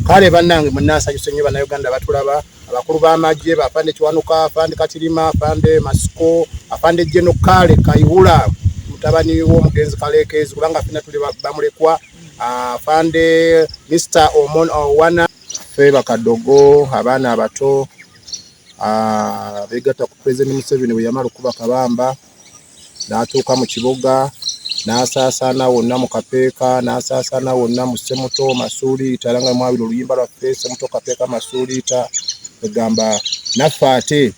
kale bannange munnasa kisenye bana Uganda batulaba abakulu b'amagye bafande Kiwanuka afande Katirima afande Masiko afande Jeno Kale Kayihula mutabani w'omugenzi Kalekezi kubanga fina tuli bamulekwa afande Mr. Omon Owana Feba Kadogo abana abato begata ku President Museveni we yamala kuba kabamba natuuka mu kibuga nasasana wonna mu Kapeeka nasasana wonna mu Semuto Masuli talanga mwabiri oluyimba lwa Semuto Kapeeka Masuli ta egamba nafate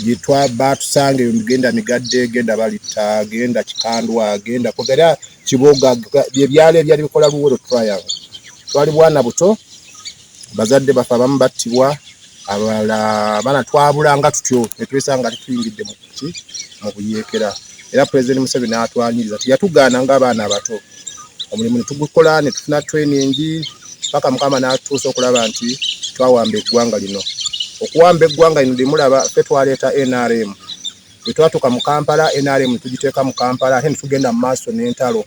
gitwa batusange migenda migadde genda balita genda Kikandwa genda kugera kibuga byali bikola luwero triangle twali bwana buto bazadde bafa bamu battibwa abala bana twabulanga tutyo netwesanga tutuyingidde mu kuki mu kuyeekera era President Museveni atwanyiriza yatugana ng'abaana abato omulimu tugukola ne tufuna training paka mukama n'atuusa okulaba nti twawamba eggwanga lino okuwamba eggwanga lino limulaba ffe twaleeta NRM bwe twatuuka mu Kampala NRM tugiteeka mu Kampala ate ne tugenda mu maaso n'entalo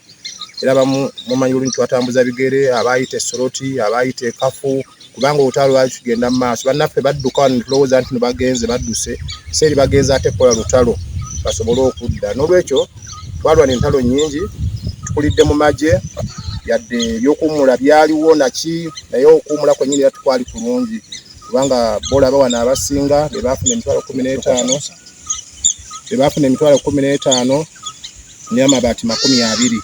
era mumanyi olungi twatambuza bigere abayita Soroti abayita Kafu kubanga olutalo lwali tugenda mu maaso bannaffe badduka wano ne tulowooza nti bagenze badduse seeri bagenze ate kola lutalo basobole okudda n'olwekyo twalwana entalo nnyingi tukulidde mu magye yadde ebyokuwummula byaliwo naki naye okuwummula kwennyini era tukwali kulungi kubanga bola bawana abasinga be baafuna emitwalo 15 n'amabaati 20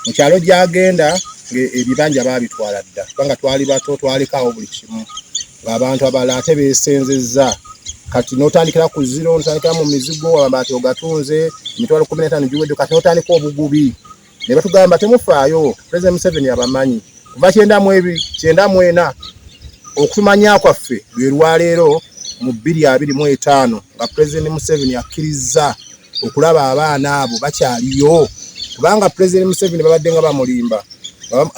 mu kyalo gyagenda ebibanja baabitwala dda kubanga twali bato twalikawo buli kimu ng'abantu abalala ate beesenzezza kati notandikira ku zero notandikira mu mizigo amabaati ogatunze emitwalo 15 giwedde kati notandika obugubi ne batugamba temufaayo President Museveni abamanyi kuva 94 okumanya kwaffe lwe lwaleero mu 2025 nga President Museveni akkiriza okulaba abaana abo bakyaliyo kubanga President Museveni babadde nga bamulimba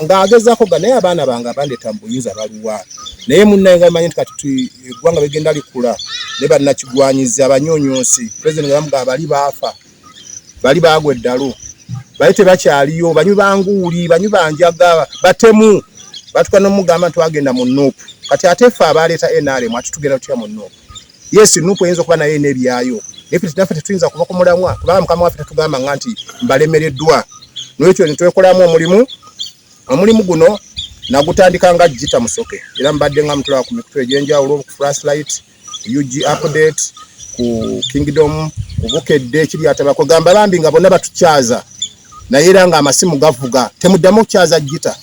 ng'agezaako naye abaana bange abandeeta mu buyinza baluwa naye munnaye nga manyi nti kati eggwanga begenda likula ne bannakigwanyizi abanyonyonsi President nga bali baafa bali baagwa eddalu bali tebakyaliyo banywi banguuli banywi banjaga batemu batuka n'omugamba twagenda mu Nuupu kati ate ffe abaleeta NRM ati tugenda tutya mu Nuupu yes Nuupu eyinza okuba naye n'ebyayo naffe tetuyinza kuva ku mulamwa kubanga mukama waffe tetugamba nga nti mbalemereddwa n'ekyo ne twekolamu omulimu guno nagutandika nga Jita Musoke era mbadde nga mutula ku mikutu egy'enjawulo ku Flashlight UG update ku Kingdom ku Bukedde kiri atabako gamba bambi nga bonna batukyaza naye era nga amasimu gavuga temuddamu okukyaza Jita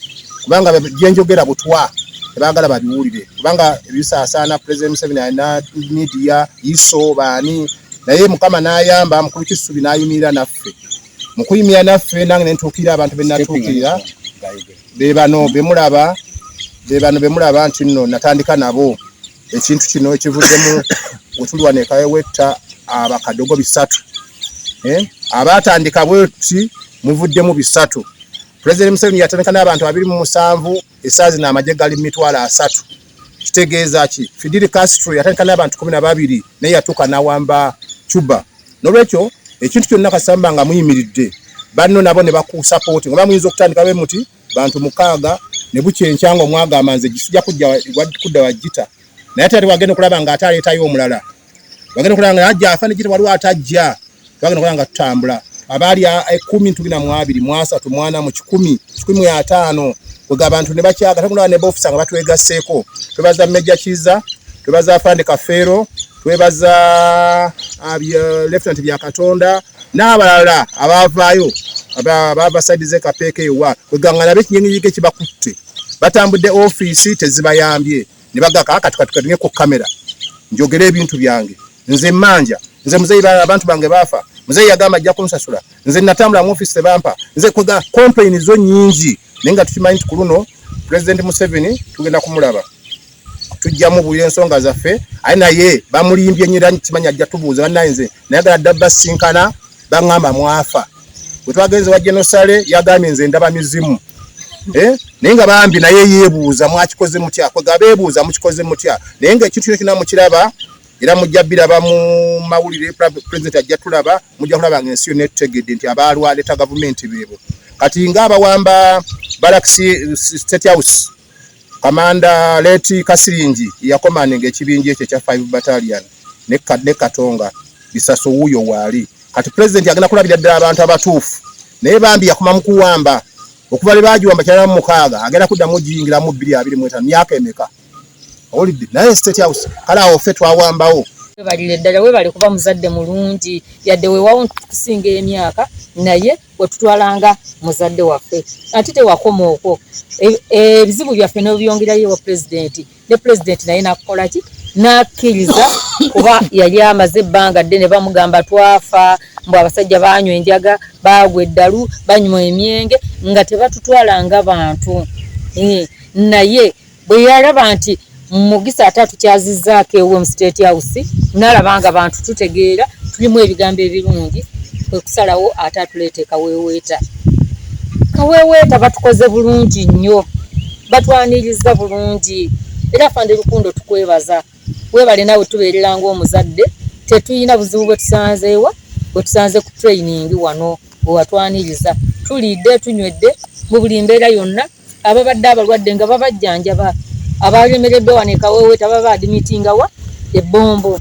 kubanga gyenjogera butwa tebaagala babiwulire kubanga ebisaasaana President Museveni alina media iso baani naye mukama n'ayamba mukulu Kisubi n'ayimirira naffe mu kuyimira naffe nange nentuukirira abantu bennatuukirira bebano bemulaba nti nno natandika nabo ekintu kino ekivuddemu wetulwana ekawewetta abakadogo 3 abatandika bweti muvuddemu 3 President Museveni yatandika n'abantu 27 esaazi n'amagye gali mitwalo 3 kitegeeza ki Fidel Castro yatandika n'abantu 12 naye yatuuka n'awamba Cuba n'olwekyo ekintu kyonna Kasamba nga muyimiridde banno nabo ne bakusupport nga muyinza okutandika bemuti bantu 6 ne bukyenkya omwagamba nze gisijja kudda wa Jita naye ate wagenda okulaba nga ataleetayo omulala wagenda okulaba nga ajja afa ne Jita waliwo atajja twagenda okulaba nga tutambula abaali 10 mwasatu mwana mu 15 kwega abantu ne bakyaga takulaba ne bofisa nga batwegasseeko twebaza Meja Kiza twebaza Afande Kafero twebaza Lieutenant bya Katonda n'abalala abavaayo abava side ze Kapeeka ewa kweganga nabe kinyenyi kibakutte batambudde office tezibayambye ne bagaka katukatukatine ku kamera njogere ebintu byange nze manja nze muzeyi abantu bange bafa muzeyi yagamba ajja kunsasula nze natambula mu office bampa nze kwega complain zo nyingi nenga tukimanyi kuluno President Museveni tugenda kumulaba tujjamu buyire ensonga zaffe ayi naye bamulimbye nyira kimanya ajja tubuuza bannaye nze nayagala dabba sinkana bangamba mwafa bwe twagenze wa Genosale yagambye nze ndaba mizimu naye nga bambi naye yeebuuza mwakikoze mutya kwega beebuuza mukikoze mutya naye nga ekintu kino mukiraba era mujja biraba mu mawulire President ajja tulaba mujja kulaba ng'ensi yonna etutegedde nti abalwaleeta gavumenti beebo kati ng'abawamba Barracks State House Kamanda Leti Kasiringi yakomaninga ekibinja ekyo kya 5 battalion ne Katonga Bisaso wuyo wali kati president agenda kulabira ddala abantu abatuufu naye bambi yakoma mu kuwamba okuva lebajiwamba kyala mu mukaaga agenda kuddamu jiyingira mu 2025 myaka emeka olidde naye State House kala awo ffe twawambawo balire ddala we bali kuba muzadde mulungi yadde we wawo kusinga emyaka naye wetutwalanga muzadde waffe ate tewakoma okwo ebizibu byaffe n'obyongerayo wa president ne president naye nakukola ki nakkiriza kuba yali amaze ebbanga ddene bamugamba twafa mbu abasajja banywa enjaga bagwa eddalu banywa emyenge nga tebatutwalanga bantu naye bwe yalaba nti Mugisa atatu kyazizzaako ewe mu State House nalabanga abantu tutegeera tulimu ebigambo ebirungi kwe kusalawo ate atuleete kaweweeta batukoze bulungi nnyo batwaniriza bulungi era Fande Lukundo tukwebaza webale nawe tubeerera ng'omuzadde tetuyina buzibu bwe tusanzeewa bwe tusanze ku training wano bwewatwaniriza tulidde tunywedde mu buli mbeera yonna ababadde abalwadde nga babajjanjaba abalemeredde wano ekaweweeta baba adimitinga wa ebbombo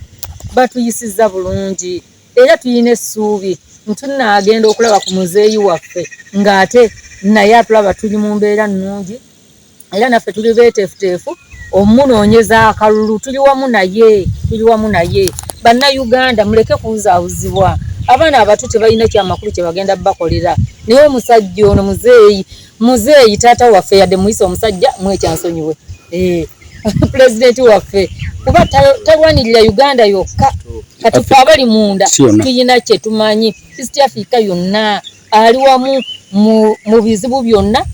batuyisiza bulungi era tuyina essuubi ntunaagenda okulaba ku muzeeyi waffe ng'ate naye atulaba tuli mu mbeera nnungi era naffe tuli beeteefuteefu omunoonyeza akalulu tuli wamu naye bannayuganda muleke kuwuzaawuzibwa abaana abato tebalina kyamakulu kye bagenda bakolera naye omusajja ono muzeeyi taata waffe yadde muyise omusajja mwekyansonyiwe president waffe kuba talwanirira Uganda yokka kati ffe abali munda tuyina kye tumanyi East Africa yonna ali wamu mu bizibu byonna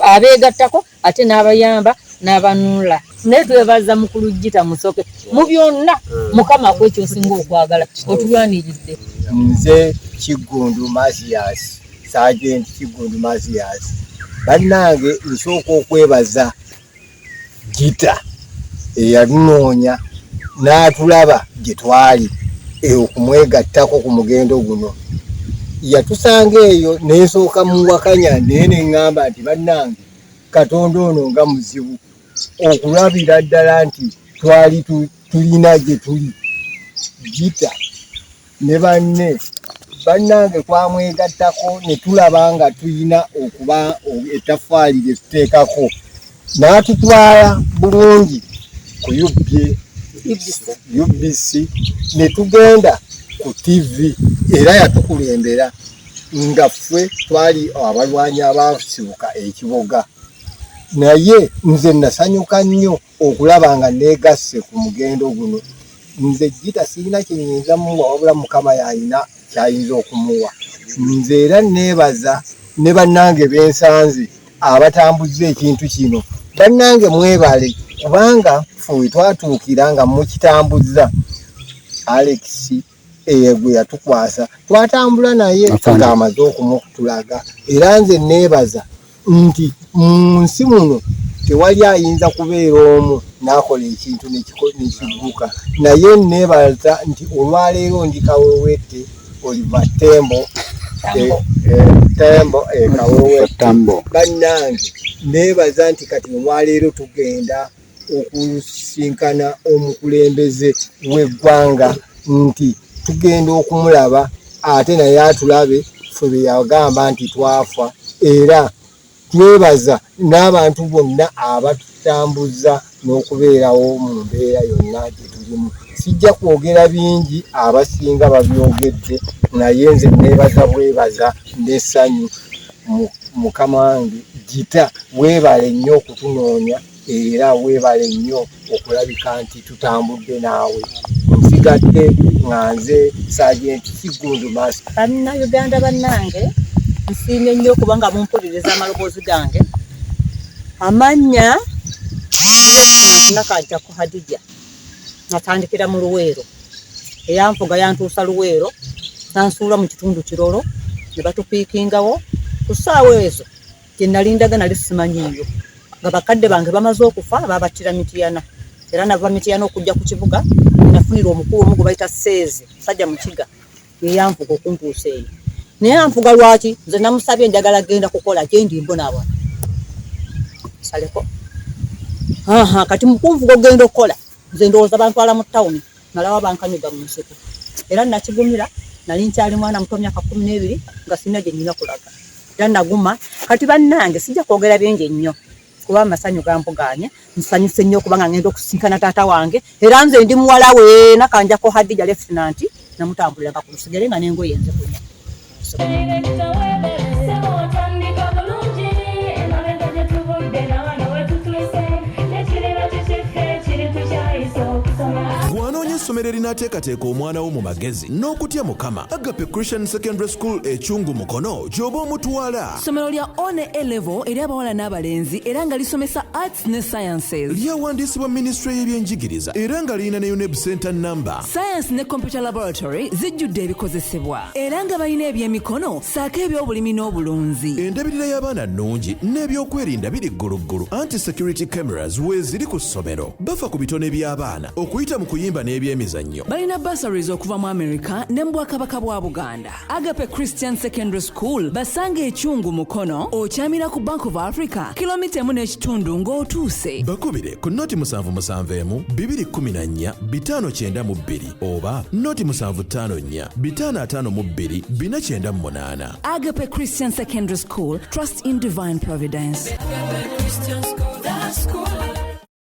abeegattako ate n'abayamba n'abanula naye twebaza mukulu Jita Musoke mu byonna Mukama akwekyo osinga okwagala otulwaniridde. Nze Kigundu Masias Sergeant Kigundu Masias bannange nsooka okwebaza Jita eyanoonya n'atulaba gye twali okumwegattako ku mugendo guno yatusanga eyo n'esooka muwakanya naye neŋŋamba nti bannange Katonda ono nga muzibu okulabira ddala nti twali tulina gye tuli Jita ne banne bannange twamwegattako ne tulaba nga tulina okuba ettaffaali lye tuteekako n'atutwala bulungi ku UBC ne tugenda ku TV era yatukulembera nga ffe twali abalwanyi abasibuka ekiboga naye nze nasanyuka nnyo okulaba nga neegasse ku mugendo guno nze Jita sirina kyenyinza muwa wabula Mukama yalina kyayinza okumuwa nze era neebaza ne bannange bensanze abatambuza ekintu kino bannange mwebale kubanga ffe twatuukira nga mukitambuza Alex gwe yatukwasa twatambula naye ng'amaze okumutulaga era nze neebaza nti mu nsi muno tewali ayinza kubeera omu n'akola ekintu nekigguka naye neebaza nti olwaleero ndi Kaweweete Oliver Tembo Kaweweete bannange neebaza nti kati olwaleero tugenda okusinkana omukulembeze w'eggwanga nti tugenda okumulaba ate naye atulabe ffe be yagamba nti twafa era twebaza n'abantu bonna abatutambuza n'okubeerawo mu mbeera yonna gye tulimu sijja kwogera bingi abasinga babyogedde naye nze neebaza bwebaza n'essanyu Mukama wange Jita weebale nnyo okutunoonya era weebale nnyo okulabika nti tutambudde naawe nsigadde nga nze Sergeant Kigundu Masias. Bannayuganda bannange nsiimye nnyo kubanga mumpuliriza amaloboozi gange amannya nakajja ku Hadija natandikira mu Luweero eyanfuga yantuusa Luweero nansuula mu kitundu Kirolo ne batupiikingawo ku ssaawa ezo gye nalindaga nali simanyiiyo nga bakadde bange bamaze okufa babattira Mityana era nava Mityana okujja ku kibuga nafunira omukulu omu gwe bayita Seezi musajja Mukiga ye yanfuga okuntuusa eyo naye anfuga lwaki nze namusabye njagala genda kukola gye ndi mbonaabona saleko kati mukunvu gogenda okukola nze ndowooza bantwala mu ttawuni nalawa bankanyuga mu nsiko era nakigumira nali nkyali mwana muto myaka 12 nga sina gye nnina kulaga era naguma kati bannange sijja kwogera bingi nnyo kuba amasanyu gampuganye nsanyuse nnyo kubanga ngenda okusinkana taata wange era nze ndi muwala we nakanjako Hadija Lieutenant namutambulira ku lusigere nga n'engoye nze kunya Bw'anoonya essomero erinaateekateeka omwana wo mu magezi n'okutya Mukama, Agape Christian Secondary School Ekyungu Mukono gy'oba omutwala. Ssomero lya one A-level eri abawala n'abalenzi era nga lisomesa arts ne sciences. Lyawandiisibwa Ministry y'ebyenjigiriza era nga lirina ne UNEB Center number. Science ne computer laboratory zijjudde ebikozesebwa era nga balina ebyemikono saako eby'obulimi n'obulunzi. Endabirira y'abaana nnungi n'ebyokwerinda biri gguluggulu. Anti-security cameras weeziri ku ssomero. Bafa ku bitone by'abaana okuyita mu kuyimba n'ebyemizannyo. Balina bursaries okuva mu America ne mu Bwakabaka bwa Buganda. Agape Christian Secondary School basanga Ekyungu Mukono okyamira ku Bank of Africa kilomita 1.5 ng'otuuse. Bakubire ku noti 771 214 592 oba noti 754 552 498. Agape Christian Secondary School, trust in divine providence. Agape Christian School, that school.